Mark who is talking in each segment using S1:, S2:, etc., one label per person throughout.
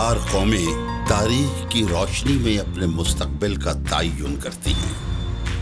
S1: ہزار قومیں تاریخ کی روشنی میں اپنے مستقبل کا تعین کرتی ہیں۔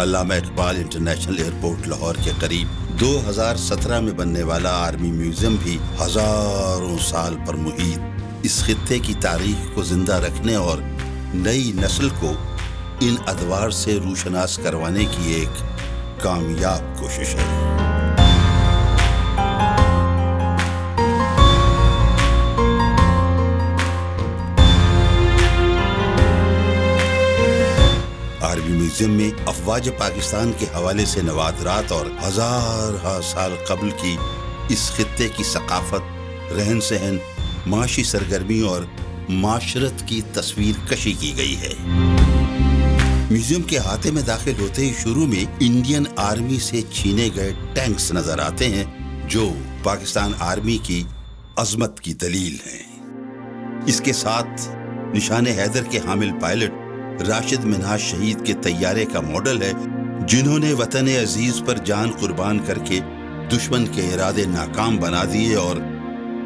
S1: علامہ اقبال انٹرنیشنل ایئرپورٹ لاہور کے قریب 2017 میں بننے والا آرمی میوزیم بھی ہزاروں سال پر محیط اس خطے کی تاریخ کو زندہ رکھنے اور نئی نسل کو ان ادوار سے روشناس کروانے کی ایک کامیاب کوشش ہے۔ آرمی میوزیم میں افواج پاکستان کے حوالے سے نوادرات اور ہزارہ سال قبل کی اس خطے کی ثقافت، رہن سہن، معاشی سرگرمی اور معاشرت کی تصویر کشی کی گئی ہے۔ میوزیم کے احاطے میں داخل ہوتے ہی شروع میں انڈین آرمی سے چھینے گئے ٹینکس نظر آتے ہیں جو پاکستان آرمی کی عظمت کی دلیل ہیں۔ اس کے ساتھ نشان حیدر کے حامل پائلٹ راشد منہاج شہید کے طیارے کا ماڈل ہے، جنہوں نے وطن عزیز پر جان قربان کر کے دشمن کے ارادے ناکام بنا دیے اور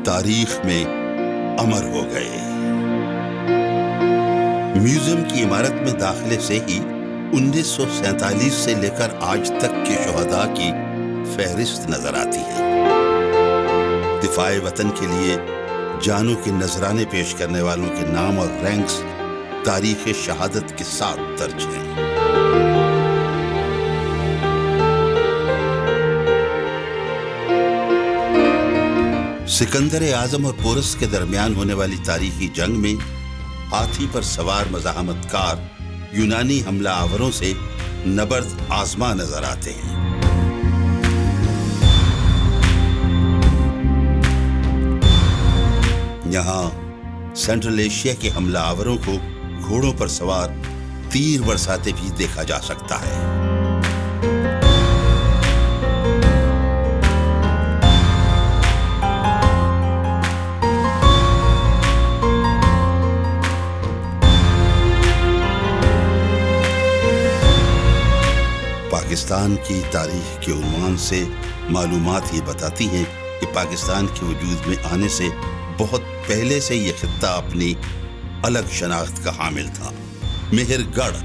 S1: تاریخ میں امر ہو گئے۔ میوزیم کی عمارت میں داخلے سے ہی 1947 سے لے کر آج تک کے شہداء کی فہرست نظر آتی ہے۔ دفاع وطن کے لیے جانوں کے نذرانے پیش کرنے والوں کے نام اور رینکس تاریخ شہادت کے ساتھ درج ہیں۔ سکندر اعظم اور پورس کے درمیان ہونے والی تاریخی جنگ میں ہاتھی پر سوار مزاحمت کار یونانی حملہ آوروں سے نبرد آزما نظر آتے ہیں۔ یہاں سینٹرل ایشیا کے حملہ آوروں کو گھوڑوں پر سوار تیر برساتے بھی دیکھا جا سکتا ہے۔ پاکستان کی تاریخ کے عنوان سے معلومات یہ بتاتی ہیں کہ پاکستان کے وجود میں آنے سے بہت پہلے سے یہ خطہ اپنی الگ شناخت کا حامل تھا۔ مہر گڑھ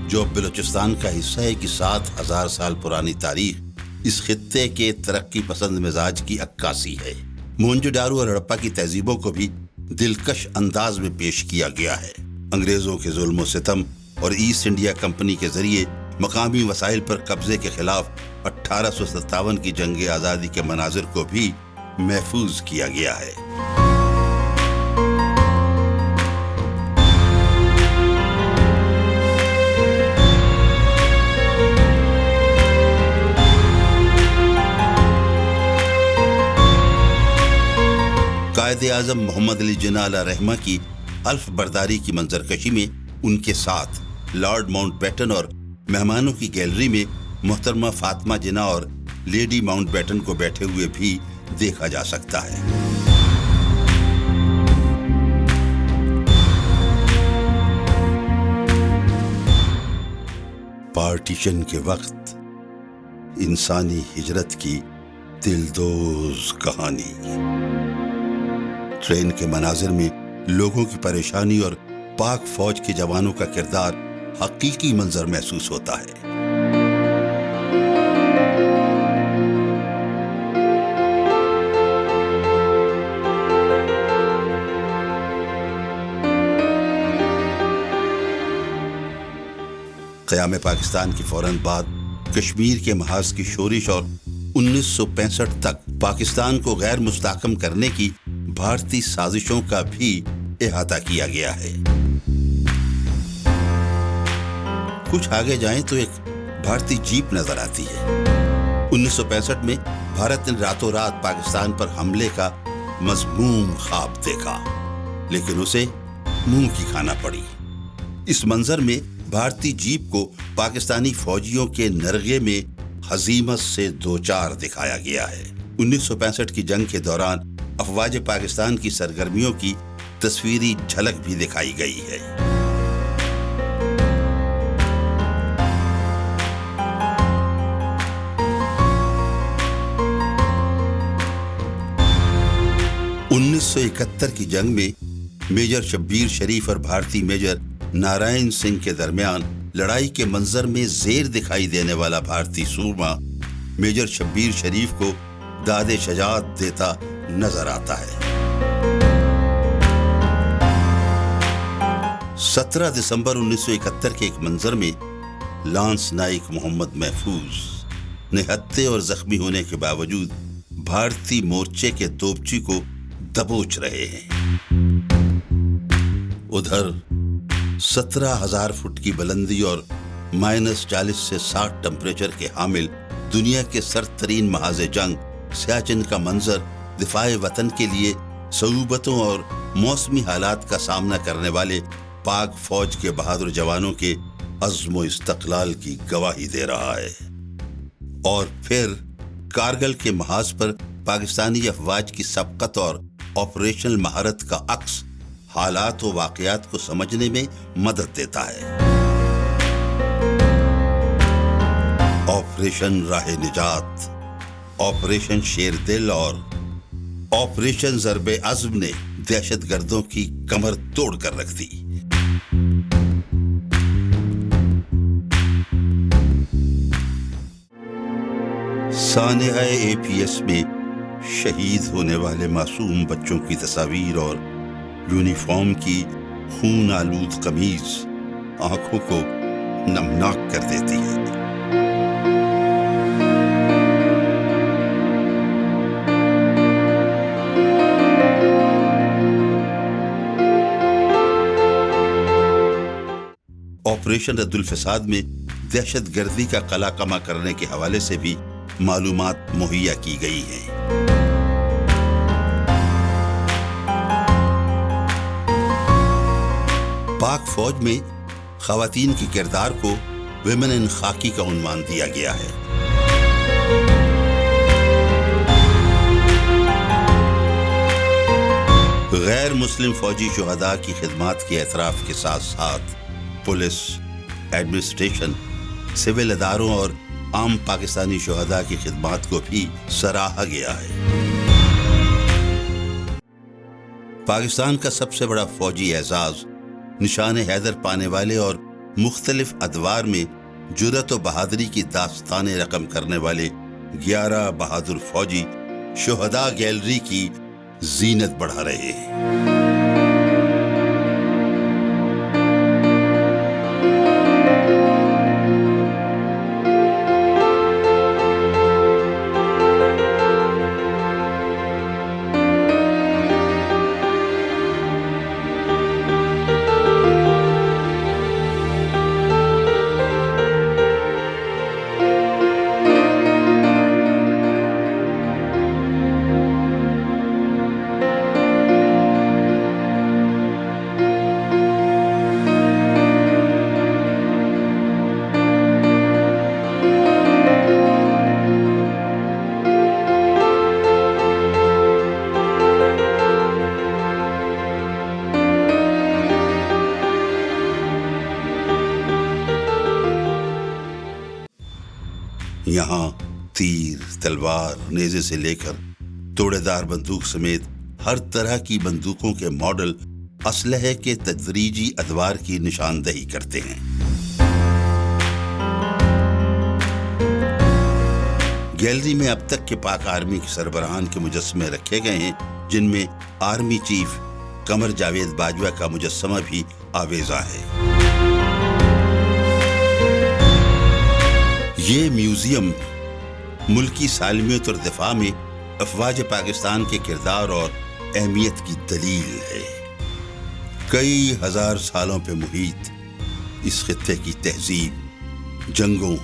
S1: جو بلوچستان کا حصہ ہے کی 7000 سال پرانی تاریخ اس خطے کے ترقی پسند مزاج کی عکاسی ہے۔ موہنجو داڑو اور ہڑپا کی تہذیبوں کو بھی دلکش انداز میں پیش کیا گیا ہے۔ انگریزوں کے ظلم و ستم اور ایسٹ انڈیا کمپنی کے ذریعے مقامی وسائل پر قبضے کے خلاف 1857 کی جنگ آزادی کے مناظر کو بھی محفوظ کیا گیا ہے۔ قائد اعظم محمد علی جناح علیہ رحمہ کی الف برداری کی منظرکشی میں ان کے ساتھ لارڈ ماؤنٹ بیٹن اور مہمانوں کی گیلری میں محترمہ فاطمہ جناح اور لیڈی ماؤنٹ بیٹن کو بیٹھے ہوئے بھی دیکھا جا سکتا ہے۔ پارٹیشن کے وقت انسانی ہجرت کی دلدوز کہانی۔ ٹرین کے مناظر میں لوگوں کی پریشانی اور پاک فوج کے جوانوں کا کردار حقیقی منظر محسوس ہوتا ہے۔ قیام پاکستان کے فوراً بعد کشمیر کے محاذ کی شورش اور 1965 تک پاکستان کو غیر مستحکم کرنے کی بھارتی سازشوں کا بھی احاطہ کیا گیا ہے۔ کچھ آگے جائیں تو ایک بھارتی جیپ نظر آتی ہے۔ 1965 میں بھارت نے راتوں رات پاکستان پر حملے کا مذموم خواب دیکھا، لیکن اسے منہ کی کھانا پڑی۔ اس منظر میں بھارتی جیپ کو پاکستانی فوجیوں کے نرغے میں ہزیمت سے دوچار دکھایا گیا ہے۔ 1965 کی جنگ کے دوران افواج پاکستان کی سرگرمیوں کی تصویری جھلک بھی دکھائی گئی ہے۔ 1971 کی جنگ میں میجر شبیر شریف اور بھارتی میجر نارائن سنگھ کے درمیان لڑائی کے منظر میں زیر دکھائی دینے والا بھارتی سورما میجر شبیر شریف کو داد شجاعت دیتا نظر آتا ہے۔ 17 دسمبر 1971 کے ایک منظر میں لانس نائک محمد محفوظ نہتے اور زخمی ہونے کے باوجود بھارتی مورچے کے توپچی کو دبوچ رہے ہیں۔ ادھر 17,000 فٹ کی بلندی اور -40 سے 60 ٹمپریچر کے حامل دنیا کے سرد ترین محاذ جنگ سیاچن کا منظر دفاع وطن کے لیے صعوبتوں اور موسمی حالات کا سامنا کرنے والے پاک فوج کے بہادر جوانوں کے عزم و استقلال کی گواہی دے رہا ہے۔ اور پھر کارگل کے محاذ پر پاکستانی افواج کی سبقت اور آپریشنل مہارت کا عکس حالات و واقعات کو سمجھنے میں مدد دیتا ہے۔ آپریشن راہ نجات، آپریشن شیر دل اور آپریشن ضرب عزم نے دہشت گردوں کی کمر توڑ کر رکھ دی۔ سانحہ APS میں شہید ہونے والے معصوم بچوں کی تصاویر اور یونیفارم کی خون آلود قمیض آنکھوں کو نمناک کر دیتی ہے۔ آپریشن رد الفساد میں دہشت گردی کا قلع کما کرنے کے حوالے سے بھی معلومات مہیا کی گئی ہیں۔ پاک فوج میں خواتین کے کردار کو ویمن ان خاکی کا عنوان دیا گیا ہے۔ غیر مسلم فوجی شہداء کی خدمات کے اعتراف کے ساتھ ساتھ پولیس، ایڈمنسٹریشن، سول اداروں اور عام پاکستانی شہداء کی خدمات کو بھی سراہا گیا ہے۔ پاکستان کا سب سے بڑا فوجی اعزاز نشان حیدر پانے والے اور مختلف ادوار میں جرأت و بہادری کی داستانیں رقم کرنے والے 11 بہادر فوجی شہداء گیلری کی زینت بڑھا رہے ہیں۔ یہاں تیر، تلوار، نیزے سے لے کر توڑے دار بندوق سمیت ہر طرح کی بندوقوں کے ماڈل اسلحے کے تدریجی ادوار کی نشاندہی کرتے ہیں۔ گیلری میں اب تک کے پاک آرمی کے سربراہان کے مجسمے رکھے گئے ہیں، جن میں آرمی چیف قمر جاوید باجوہ کا مجسمہ بھی آویزاں ہے۔ یہ میوزیم ملکی سالمیت اور دفاع میں افواج پاکستان کے کردار اور اہمیت کی دلیل ہے۔ کئی ہزار سالوں پہ محیط اس خطے کی تہذیب، جنگوں،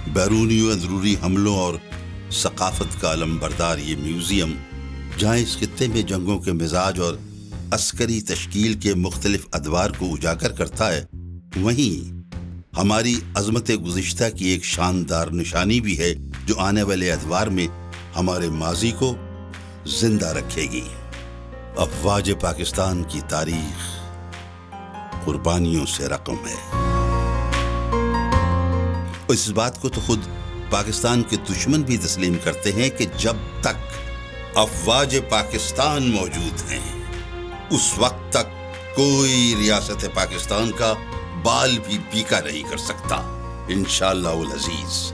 S1: بیرونی و اندرونی حملوں اور ثقافت کا علمبردار یہ میوزیم، جہاں اس خطے میں جنگوں کے مزاج اور عسکری تشکیل کے مختلف ادوار کو اجاگر کرتا ہے، وہیں ہماری عظمت گزشتہ کی ایک شاندار نشانی بھی ہے جو آنے والے ادوار میں ہمارے ماضی کو زندہ رکھے گی۔ افواج پاکستان کی تاریخ قربانیوں سے رقم ہے۔ اس بات کو تو خود پاکستان کے دشمن بھی تسلیم کرتے ہیں کہ جب تک افواج پاکستان موجود ہیں اس وقت تک کوئی ریاست پاکستان کا بال بھی بیکا نہیں کر سکتا، انشاءاللہ العزیز۔